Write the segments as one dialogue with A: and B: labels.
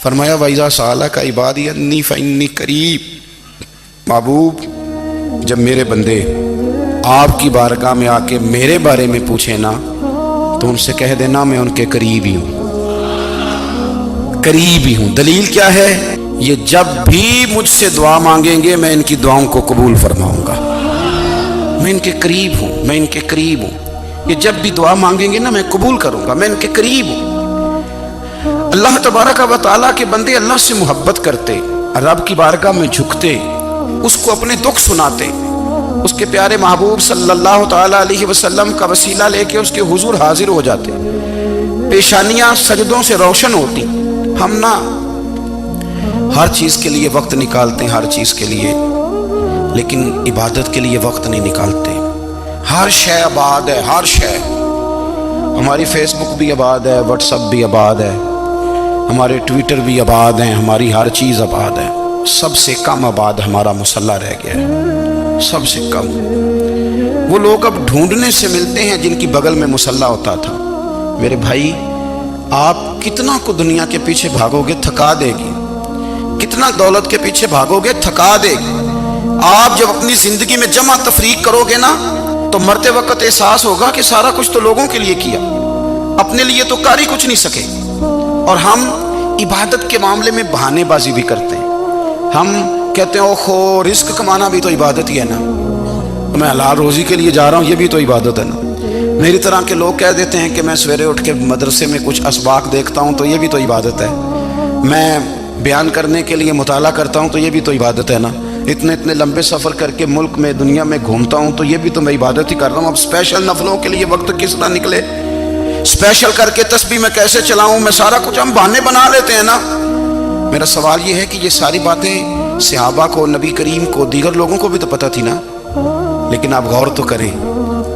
A: فرمایا وَإِذَا سَأَلَكَ عِبَادِي أَنِّي فَإِنِّي قَرِيب، محبوب جب میرے بندے آپ کی بارگاہ میں آ کے میرے بارے میں پوچھیں نا تو ان سے کہہ دینا میں ان کے قریب ہی ہوں، قریب ہی ہوں۔ دلیل کیا ہے؟ یہ جب بھی مجھ سے دعا مانگیں گے میں ان کی دعاؤں کو قبول فرماؤں گا، میں ان کے قریب ہوں، میں ان کے قریب ہوں۔ یہ جب بھی دعا مانگیں گے نا میں قبول کروں گا، میں ان کے قریب ہوں۔ اللہ تبارک و تعالیٰ کے بندے اللہ سے محبت کرتے، رب کی بارگاہ میں جھکتے، اس کو اپنے دکھ سناتے، اس کے پیارے محبوب صلی اللہ تعالیٰ علیہ وسلم کا وسیلہ لے کے اس کے حضور حاضر ہو جاتے، پیشانیاں سجدوں سے روشن ہوتی۔ ہم نہ ہر چیز کے لیے وقت نکالتے ہیں، ہر چیز کے لیے، لیکن عبادت کے لیے وقت نہیں نکالتے۔ ہر شے آباد ہے، ہر شے، ہماری فیس بک بھی آباد ہے، واٹس ایپ بھی آباد ہے، ہمارے ٹویٹر بھی آباد ہیں، ہماری ہر چیز آباد ہے۔ سب سے کم آباد ہمارا مصلی رہ گیا ہے، سب سے کم۔ وہ لوگ اب ڈھونڈنے سے ملتے ہیں جن کی بغل میں مصلی ہوتا تھا۔ میرے بھائی آپ کتنا کو دنیا کے پیچھے بھاگو گے تھکا دے گی، کتنا دولت کے پیچھے بھاگو گے تھکا دے گی۔ آپ جب اپنی زندگی میں جمع تفریق کرو گے نا تو مرتے وقت احساس ہوگا کہ سارا کچھ تو لوگوں کے لیے کیا، اپنے لیے تو کر ہی کچھ نہیں سکے۔ اور ہم عبادت کے معاملے میں بہانے بازی بھی کرتے ہیں۔ ہم کہتے ہیں اوہو رزق کمانا بھی تو عبادت ہی ہے نا، میں حلال روزی کے لیے جا رہا ہوں، یہ بھی تو عبادت ہے نا۔ میری طرح کے لوگ کہہ دیتے ہیں کہ میں سویرے اٹھ کے مدرسے میں کچھ اسباق دیکھتا ہوں تو یہ بھی تو عبادت ہے، میں بیان کرنے کے لیے مطالعہ کرتا ہوں تو یہ بھی تو عبادت ہے نا، اتنے لمبے سفر کر کے ملک میں دنیا میں گھومتا ہوں تو یہ بھی تو میں عبادت ہی کر رہا ہوں۔ اب اسپیشل نفلوں کے لیے وقت کس طرح نکلے، اسپیشل کر کے تسبیح میں کیسے چلاؤں، میں سارا کچھ ہم بہانے بنا لیتے ہیں نا۔ میرا سوال یہ ہے کہ یہ ساری باتیں صحابہ کو، نبی کریم کو، دیگر لوگوں کو بھی تو پتہ تھی نا، لیکن آپ غور تو کریں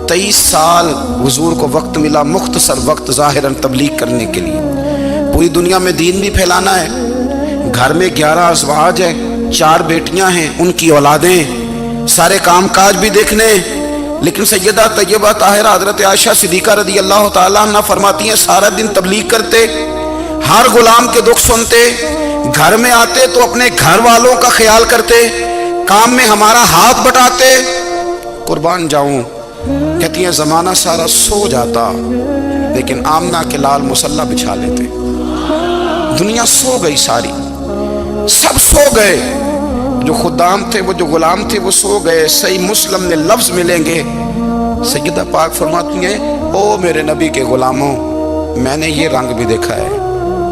A: 23 سال حضور کو وقت ملا، مختصر وقت ظاہراً تبلیغ کرنے کے لیے، پوری دنیا میں دین بھی پھیلانا ہے۔ گھر میں 11 ازواج ہیں، 4 بیٹیاں ہیں، ان کی اولادیں، سارے کام کاج بھی دیکھنے، لیکن سیدہ طیبہ طاہرہ حضرت عائشہ صدیقہ رضی اللہ تعالیٰ عنہ فرماتی ہیں سارا دن تبلیغ کرتے، ہر غلام کے دکھ سنتے، گھر میں آتے تو اپنے گھر والوں کا خیال کرتے، کام میں ہمارا ہاتھ بٹاتے۔ قربان جاؤں، کہتی ہیں زمانہ سارا سو جاتا لیکن آمنہ کے لال مصلی بچھا لیتے۔ دنیا سو گئی، ساری سب سو گئے، جو خدام تھے، وہ جو غلام تھے وہ سو گئے۔ صحیح مسلم میں لفظ ملیں گے، سیدہ پاک فرماتی ہیں او میرے نبی کے غلاموں، میں نے یہ رنگ بھی دیکھا ہے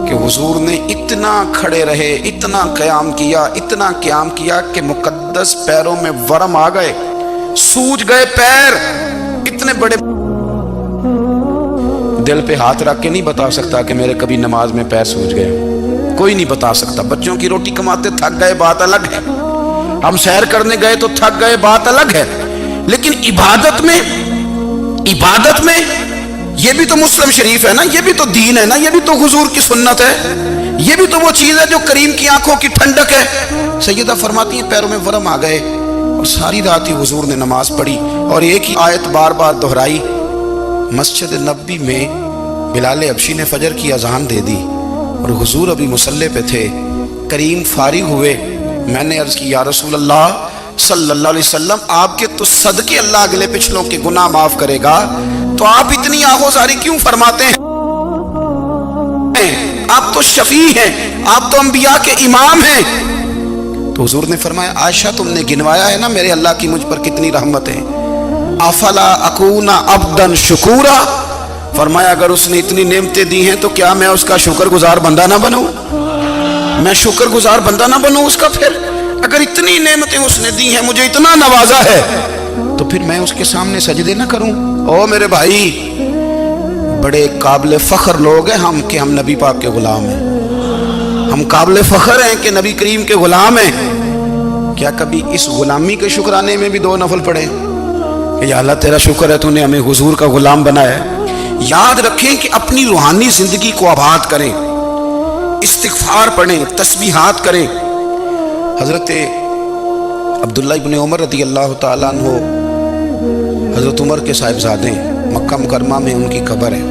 A: کہ حضور نے اتنا کھڑے رہے، اتنا قیام کیا، اتنا قیام کیا کہ مقدس پیروں میں ورم آ گئے، سوج گئے پیر۔ اتنے بڑے دل پہ ہاتھ رکھ کے نہیں بتا سکتا کہ میرے کبھی نماز میں پیر سوج گئے، کوئی نہیں بتا سکتا۔ بچوں کی روٹی کماتے تھک گئے بات الگ ہے، ہم سیر کرنے گئے تو تھک گئے بات الگ ہے، لیکن عبادت میں یہ بھی تو مسلم شریف ہے نا، یہ بھی تو دین ہے نا، یہ بھی تو حضور کی سنت ہے، یہ بھی تو وہ چیز ہے جو کریم کی آنکھوں کی ٹھنڈک ہے۔ سیدہ فرماتی ہیں پیروں میں ورم آ گئے، اور ساری رات ہی حضور نے نماز پڑھی اور ایک ہی آیت بار بار دہرائی۔ مسجد نبوی میں بلال حبشی نے فجر کی اذان دے دی اور حضور ابھی مصلی پہ تھے، کریم فارغ ہوئے۔ میں نے عرض کی یا رسول اللہ صلی اللہ علیہ وسلم، آپ کے تو صدقے اللہ اگلے پچھلوں کے گناہ معاف کرے گا، تو آپ اتنی آہوزاری کیوں فرماتے ہیں؟ آپ تو شفیع ہیں، آپ تو انبیاء کے امام ہیں۔ تو حضور نے فرمایا عائشہ تم نے گنوایا ہے نا میرے اللہ کی مجھ پر کتنی رحمت ہے، افلا اکون عبدا شکورا، فرمایا اگر اس نے اتنی نعمتیں دی ہیں تو کیا میں اس کا شکر گزار بندہ نہ بنوں، میں شکر گزار بندہ نہ بنوں اس کا؟ پھر اگر اتنی نعمتیں اس نے دی ہیں، مجھے اتنا نوازا ہے، تو پھر میں اس کے سامنے سجدے نہ کروں؟ او میرے بھائی، بڑے قابل فخر لوگ ہیں ہم کہ ہم نبی پاک کے غلام ہیں، ہم قابل فخر ہیں کہ نبی کریم کے غلام ہیں۔ کیا کبھی اس غلامی کے شکرانے میں بھی 2 نفل پڑھے کہ یا اللہ تیرا شکر ہے تو نے ہمیں حضور کا غلام بنایا ہے؟ یاد رکھیں کہ اپنی روحانی زندگی کو آباد کریں، استغفار پڑھیں، تسبیحات کریں۔ حضرت عبداللہ ابن عمر رضی اللہ تعالیٰ عنہ حضرت عمر کے صاحبزادے ہیں، مکہ مکرمہ میں ان کی قبر ہے۔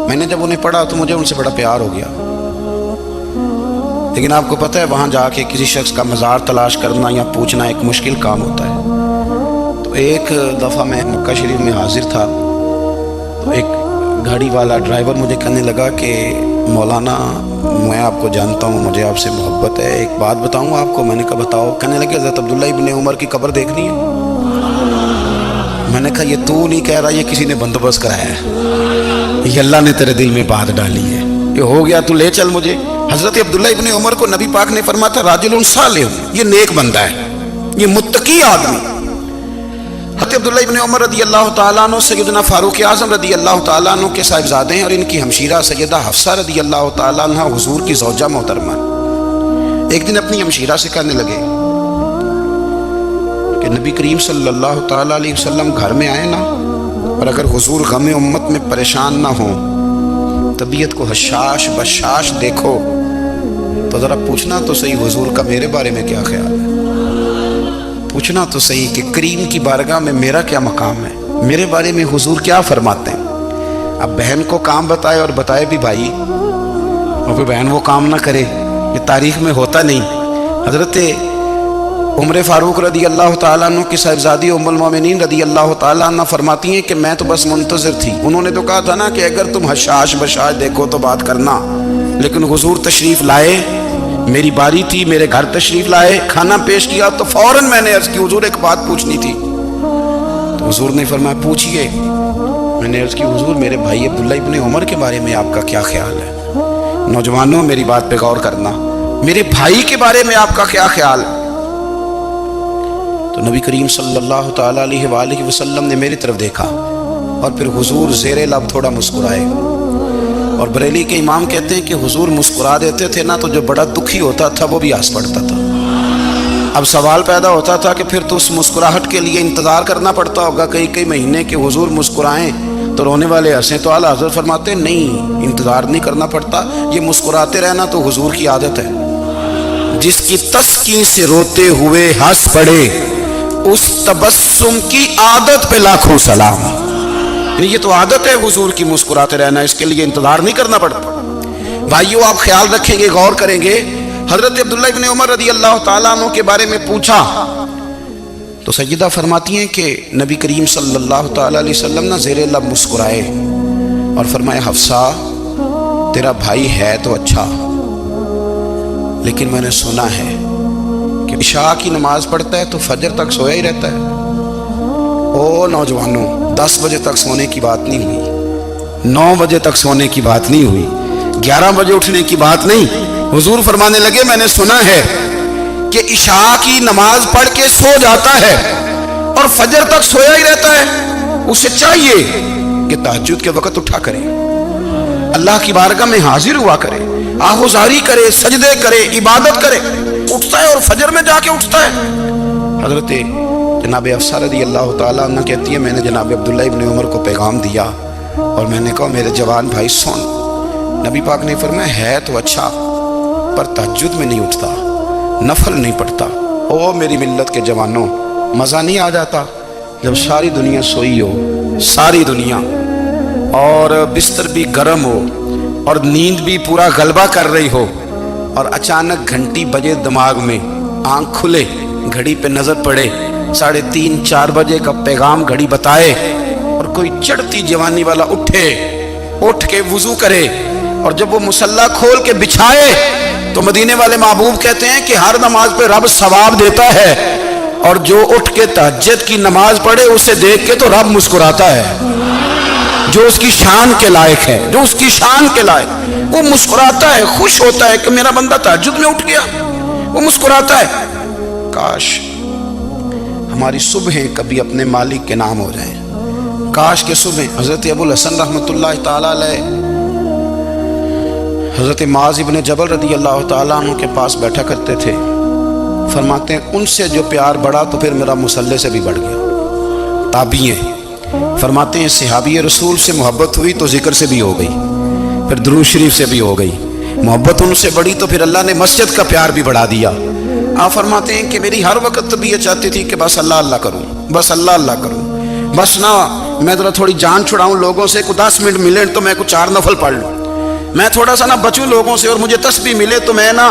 A: میں نے جب انہیں پڑھا تو مجھے ان سے بڑا پیار ہو گیا۔ لیکن آپ کو پتہ ہے وہاں جا کے کسی شخص کا مزار تلاش کرنا یا پوچھنا ایک مشکل کام ہوتا ہے۔ تو ایک دفعہ میں مکہ شریف میں حاضر تھا، تو ایک گاڑی والا ڈرائیور مجھے کہنے لگا کہ مولانا میں آپ کو جانتا ہوں، مجھے آپ سے محبت ہے، ایک بات بتاؤں آپ کو۔ میں نے کہا بتاؤ۔ کہنے لگے حضرت عبداللہ ابن عمر کی قبر دیکھنی ہے۔ میں نے کہا یہ تو نہیں کہہ رہا، یہ کسی نے بندوبست کرایا ہے، یہ اللہ نے تیرے دل میں بات ڈالی ہے، یہ ہو گیا تو لے چل مجھے۔ حضرت عبداللہ ابن عمر کو نبی پاک نے فرمایا تھا راجل صالح، یہ نیک بندہ ہے، یہ متقی آدمی۔ حضرت عبداللہ ابن عمر رضی اللہ تعالیٰ عنہ سیدنا فاروق اعظم رضی اللہ تعالیٰ عنہ کے صاحبزادے ہیں، اور ان کی ہمشیرہ سیدہ حفصہ رضی اللہ تعالیٰ عنہ حضور کی زوجہ محترمہ۔ ایک دن اپنی ہمشیرہ سے کہنے لگے کہ نبی کریم صلی اللہ تعالیٰ علیہ وسلم گھر میں آئے نا، اور اگر حضور غم امت میں پریشان نہ ہوں، طبیعت کو حشاش بشاش دیکھو، تو ذرا پوچھنا تو صحیح حضور کا میرے بارے میں کیا خیال ہے، پوچھنا تو صحیح کہ کریم کی بارگاہ میں میرا کیا مقام ہے، میرے بارے میں حضور کیا فرماتے ہیں۔ اب بہن کو کام بتائے، اور بتائے بھی بھائی، اور پھر بہن وہ کام نہ کرے، یہ تاریخ میں ہوتا نہیں۔ حضرت عمر فاروق رضی اللہ تعالیٰ عنہ کی صاحبزادی ام المومنین رضی اللہ تعالیٰ عنہ فرماتی ہیں کہ میں تو بس منتظر تھی، انہوں نے تو کہا تھا نا کہ اگر تم حشاش بشاش دیکھو تو بات کرنا، لیکن حضور تشریف لائے، میری باری تھی، میرے گھر تشریف لائے، کھانا پیش کیا، تو فوراً میں نے عرض کی حضور ایک بات پوچھنی تھی۔ تو حضور نے فرمایا پوچھئے۔ میں نے عرض کی حضور میرے بھائی عبداللہ ابن عمر کے بارے میں آپ کا کیا خیال ہے؟ نوجوانوں میری بات پہ غور کرنا، میرے بھائی کے بارے میں آپ کا کیا خیال ہے؟ تو نبی کریم صلی اللہ تعالیٰ علیہ وآلہ وسلم نے میری طرف دیکھا، اور پھر حضور زیر لب تھوڑا مسکرائے، اور بریلی کے امام کہتے ہیں کہ حضور مسکرا دیتے تھے نا، تو جو بڑا دکھی ہوتا تھا وہ بھی ہنس پڑتا تھا۔ اب سوال پیدا ہوتا تھا کہ پھر تو اس مسکراہٹ کے لیے انتظار کرنا پڑتا ہوگا کئی مہینے کہ حضور مسکرائیں تو رونے والے ہنسیں، تو اعلیٰ حضرت فرماتے ہیں نہیں، انتظار نہیں کرنا پڑتا، یہ مسکراتے رہنا تو حضور کی عادت ہے۔ جس کی تسکین سے روتے ہوئے ہنس پڑے، اس تبسم کی عادت پہ لاکھوں سلام۔ یہ تو عادت ہے حضور کی مسکراتے رہنا، اس کے لیے انتظار نہیں کرنا پڑتا۔ بھائیو آپ خیال رکھیں گے، غور کریں گے، حضرت عبداللہ ابن عمر رضی اللہ تعالیٰ عنہ کے بارے میں پوچھا تو سیدہ فرماتی ہیں کہ نبی کریم صلی اللہ تعالیٰ علیہ وسلم نہ زیر لب مسکرائے اور فرمایا حفصہ تیرا بھائی ہے تو اچھا، لیکن میں نے سنا ہے کہ عشاء کی نماز پڑھتا ہے تو فجر تک سویا ہی رہتا ہے۔ او نوجوانوں، 10 بجے تک سونے کی بات نہیں ہوئی، 9 بجے تک سونے کی بات نہیں ہوئی، 11 بجے اٹھنے کی بات نہیں۔ حضور فرمانے لگے میں نے سنا ہے کہ عشاء کی نماز پڑھ کے سو جاتا ہے اور فجر تک سویا ہی رہتا ہے، اسے چاہیے کہ تہجد کے وقت اٹھا کرے، اللہ کی بارگاہ میں حاضر ہوا کرے، آہوزاری کرے، سجدے کرے، عبادت کرے، اٹھتا ہے اور فجر میں جا کے اٹھتا ہے۔ حضرت جناب حفصہ رضی اللہ تعالیٰ عنہ کہتی ہے میں نے جناب عبداللہ ابن عمر کو پیغام دیا اور میں نے کہا میرے جوان بھائی سن، نبی پاک نے فرمایا ہے تو اچھا پر تہجد میں نہیں اٹھتا، نفل نہیں پڑھتا۔ او میری ملت کے جوانوں، مزہ نہیں آ جاتا جب ساری دنیا سوئی ہو، ساری دنیا، اور بستر بھی گرم ہو اور نیند بھی پورا غلبہ کر رہی ہو، اور اچانک گھنٹی بجے دماغ میں، آنکھ کھلے، گھڑی پہ نظر پڑے، 3:30 4 بجے کا پیغام گھڑی بتائے، اور کوئی چڑھتی جوانی والا اٹھ کے وضو کرے، اور جب وہ مصلی کھول کے بچھائے تو مدینے والے محبوب کہتے ہیں کہ ہر نماز پہ رب ثواب دیتا ہے، اور جو اٹھ کے تہجد کی نماز پڑھے اسے دیکھ کے تو رب مسکراتا ہے، جو اس کی شان کے لائق ہے، جو اس کی شان کے لائق، وہ مسکراتا ہے، خوش ہوتا ہے کہ میرا بندہ تہجد میں اٹھ گیا، وہ مسکراتا ہے۔ کاش ہماری صبحیں کبھی اپنے مالک کے نام ہو جائیں، کاش کے صبح۔ حضرت ابو الحسن رحمۃ اللہ تعالیٰ علیہ حضرت معاذ ابن جبل رضی اللہ تعالیٰ عنہ کے پاس بیٹھا کرتے تھے، فرماتے ہیں ان سے جو پیار بڑھا تو پھر میرا مصلی سے بھی بڑھ گیا۔ تابعی ہیں، فرماتے ہیں صحابی رسول سے محبت ہوئی تو ذکر سے بھی ہو گئی، پھر درود شریف سے بھی ہو گئی، محبت ان سے بڑھی تو پھر اللہ نے مسجد کا پیار بھی بڑھا دیا۔ آپ فرماتے ہیں کہ میری ہر وقت طبیعت چاہتی تھی کہ بس اللہ اللہ کروں، بس اللہ اللہ کروں، بس نہ میں ذرا تھوڑی جان چھڑاؤں لوگوں سے، کوئی 10 منٹ ملے تو میں کوئی 4 نفل پڑھ لوں، میں تھوڑا سا نہ بچوں لوگوں سے، اور مجھے تسبیح ملے تو میں نہ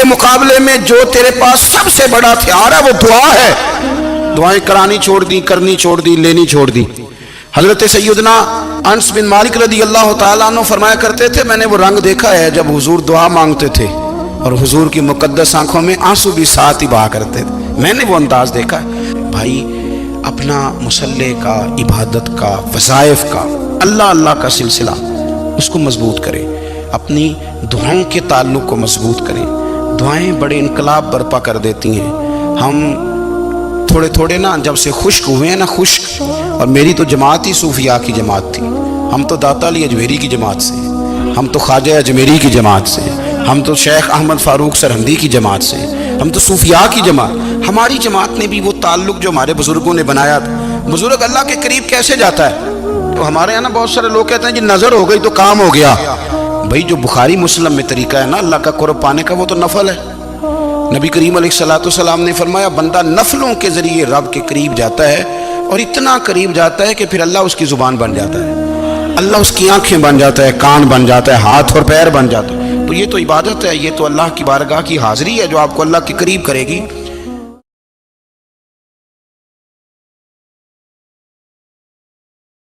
A: کے مقابلے میں جو تیرے پاس سب سے بڑا ہتھیار ہے وہ دعا ہے. دعائیں کرانی چھوڑ دی, کرنی چھوڑ دی, لینی چھوڑ دی. حضرت سیدنا انس بن مالک رضی اللہ تعالیٰ عنہ فرمایا کرتے تھے, میں نے وہ رنگ دیکھا ہے جب حضور دعا مانگتے تھے اور حضور کی مقدس آنکھوں میں آنسو بھی ساتھ ہی بہا کرتے تھے. میں نے وہ انداز دیکھا ہے. بھائی اپنا مصلی کا, عبادت کا, وظائف کا, اللہ اللہ کا سلسلہ اس کو مضبوط کریں. اپنی دعاؤں کے تعلق کو مضبوط کریں. دعائیں بڑے انقلاب برپا کر دیتی ہیں. ہم تھوڑے تھوڑے نا جب سے خشک ہوئے ہیں نا, خشک, اور میری تو جماعت ہی صوفیاء کی جماعت تھی. ہم تو داتا علی اجمیری کی جماعت سے, ہم تو خواجہ اجمیری کی جماعت سے, ہم تو شیخ احمد فاروق سرہندی کی جماعت سے, ہم تو صوفیاء کی جماعت. ہماری جماعت نے بھی وہ تعلق جو ہمارے بزرگوں نے بنایا تھا. بزرگ اللہ کے قریب کیسے جاتا ہے؟ تو ہمارے یہاں نا بہت سارے لوگ کہتے ہیں جی نظر ہو گئی تو کام ہو گیا. بھائی جو بخاری مسلم میں طریقہ ہے نا اللہ کا قرب پانے کا, وہ تو نفل ہے. نبی کریم علیہ الصلوۃ والسلام نے فرمایا بندہ نفلوں کے ذریعے رب کے قریب جاتا ہے, اور اتنا قریب جاتا ہے کہ پھر اللہ اس کی زبان بن جاتا ہے, اللہ اس کی آنکھیں بن جاتا ہے, کان بن جاتا ہے, ہاتھ اور پیر بن جاتا ہے. تو یہ تو عبادت ہے, یہ تو اللہ کی بارگاہ کی حاضری ہے جو آپ کو اللہ کے قریب کرے گی.